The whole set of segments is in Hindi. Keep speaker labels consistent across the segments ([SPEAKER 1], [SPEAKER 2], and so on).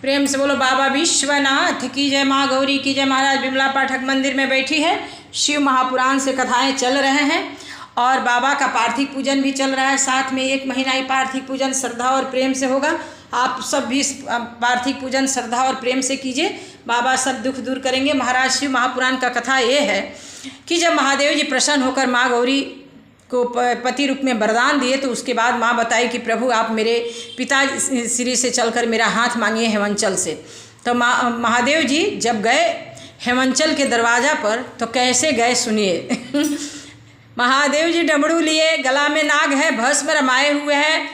[SPEAKER 1] प्रेम से बोलो बाबा विश्वनाथ की जय, माँ गौरी की जय। महाराज विमला पाठक मंदिर में बैठी है, शिव महापुराण से कथाएं चल रहे हैं और बाबा का पार्थिव पूजन भी चल रहा है। साथ में 1 महीना ही पार्थिव पूजन श्रद्धा और प्रेम से होगा। आप सब भी पार्थिव पूजन श्रद्धा और प्रेम से कीजिए, बाबा सब दुख दूर करेंगे। महाराज शिव महापुराण का कथा ये है कि जब महादेव जी प्रसन्न होकर माँ गौरी को पति रूप में वरदान दिए तो उसके बाद माँ बताई कि प्रभु आप मेरे पिता श्री से चलकर मेरा हाथ मांगिए हेमंचल से। तो महादेव जी जब गए हेमंचल के दरवाज़ा पर तो कैसे गए सुनिए। महादेव जी डमरू लिए, गला में नाग है, भस्म रमाए हुए हैं,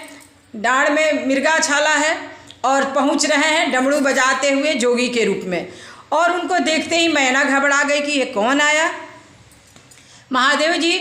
[SPEAKER 1] डाढ़ में मिर्गा छाला है और पहुंच रहे हैं डमरू बजाते हुए जोगी के रूप में। और उनको देखते ही मैना घबरा गई कि ये कौन आया। महादेव जी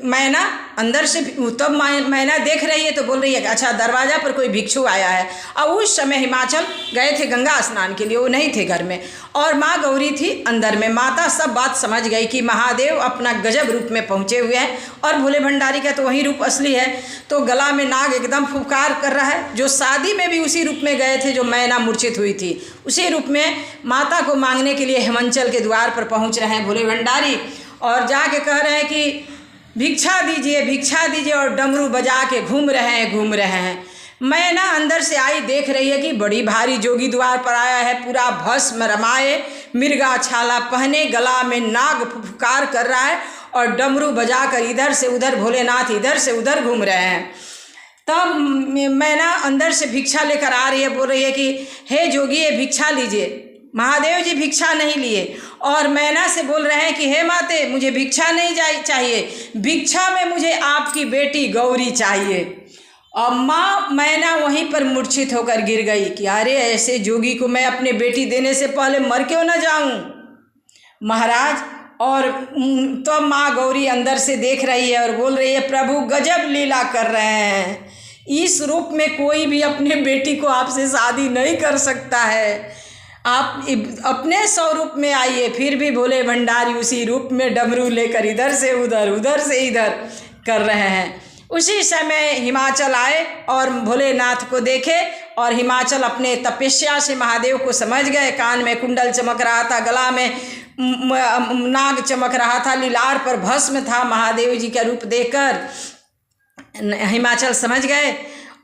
[SPEAKER 1] मैना अंदर से तब मैना देख रही है तो बोल रही है अच्छा दरवाज़ा पर कोई भिक्षु आया है। और उस समय हिमाचल गए थे गंगा स्नान के लिए, वो नहीं थे घर में और माँ गौरी थी अंदर में। माता सब बात समझ गई कि महादेव अपना गजब रूप में पहुँचे हुए हैं और भोले भंडारी का तो वही रूप असली है। तो गला में नाग एकदम फुफकार कर रहा है, जो शादी में भी उसी रूप में गए थे जो मैना मूर्छित हुई थी, उसी रूप में माता को मांगने के लिए हेमंचल के द्वार पर पहुँच रहे हैं भोले भंडारी और जाके कह रहे हैं कि भिक्षा दीजिए और डमरू बजा के घूम रहे हैं। मैना अंदर से आई, देख रही है कि बड़ी भारी जोगी द्वार पर आया है, पूरा भस्म रमाए, मिर्गा छाला पहने, गला में नाग फुफकार कर रहा है और डमरू बजाकर इधर से उधर, भोलेनाथ इधर से उधर घूम रहे हैं। तब मैना अंदर से भिक्षा लेकर आ रही है, बोल रही है कि हे जोगी ये भिक्षा लीजिए। महादेव जी भिक्षा नहीं लिए और मैना से बोल रहे हैं कि हे माते मुझे भिक्षा नहीं चाहिए, भिक्षा में मुझे आपकी बेटी गौरी चाहिए। और माँ मैना वहीं पर मूर्छित होकर गिर गई कि अरे ऐसे जोगी को मैं अपने बेटी देने से पहले मर क्यों न जाऊं महाराज। और तो माँ गौरी अंदर से देख रही है और बोल रही है प्रभु गजब लीला कर रहे हैं, इस रूप में कोई भी अपने बेटी को आपसे शादी नहीं कर सकता है, आप अपने स्वरूप में आइए। फिर भी भोले भंडारी उसी रूप में डमरू लेकर इधर से इधर कर रहे हैं। उसी समय हिमाचल आए और भोलेनाथ को देखे और हिमाचल अपने तपस्या से महादेव को समझ गए। कान में कुंडल चमक रहा था, गला में नाग चमक रहा था, लीलार पर भस्म था। महादेव जी का रूप देखकर हिमाचल समझ गए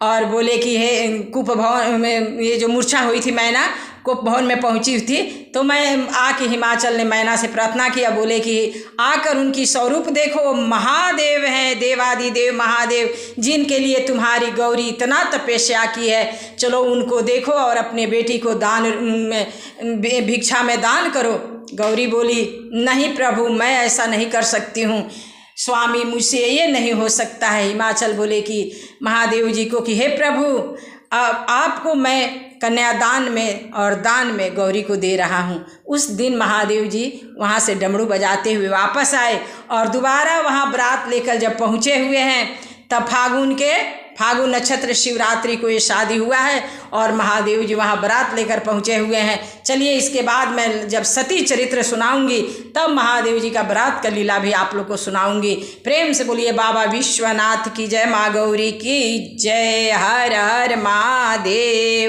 [SPEAKER 1] और बोले कि हे कूप भवन में ये जो मूर्छा हुई थी मैना कूप भवन में पहुंची थी, तो मैं आके हिमाचल ने मैना से प्रार्थना किया, बोले कि आकर उनकी स्वरूप देखो, महादेव हैं, देवादिदेव महादेव जिनके लिए तुम्हारी गौरी इतना तपस्या की है, चलो उनको देखो और अपने बेटी को दान में भिक्षा में दान करो। गौरी बोली नहीं प्रभु मैं ऐसा नहीं कर सकती हूँ स्वामी, मुझसे ये नहीं हो सकता है। हिमाचल बोले कि महादेव जी को कि हे प्रभु आपको मैं कन्यादान में और दान में गौरी को दे रहा हूँ। उस दिन महादेव जी वहाँ से डमरू बजाते हुए वापस आए और दोबारा वहाँ बारात लेकर जब पहुँचे हुए हैं तब फागुन नक्षत्र शिवरात्रि को ये शादी हुआ है और महादेव जी वहाँ बारात लेकर पहुँचे हुए हैं। चलिए इसके बाद मैं जब सती चरित्र सुनाऊंगी तब महादेव जी का बारात का लीला भी आप लोग को सुनाऊंगी। प्रेम से बोलिए बाबा विश्वनाथ की जय, माँ गौरी की जय, हर हर महादेव।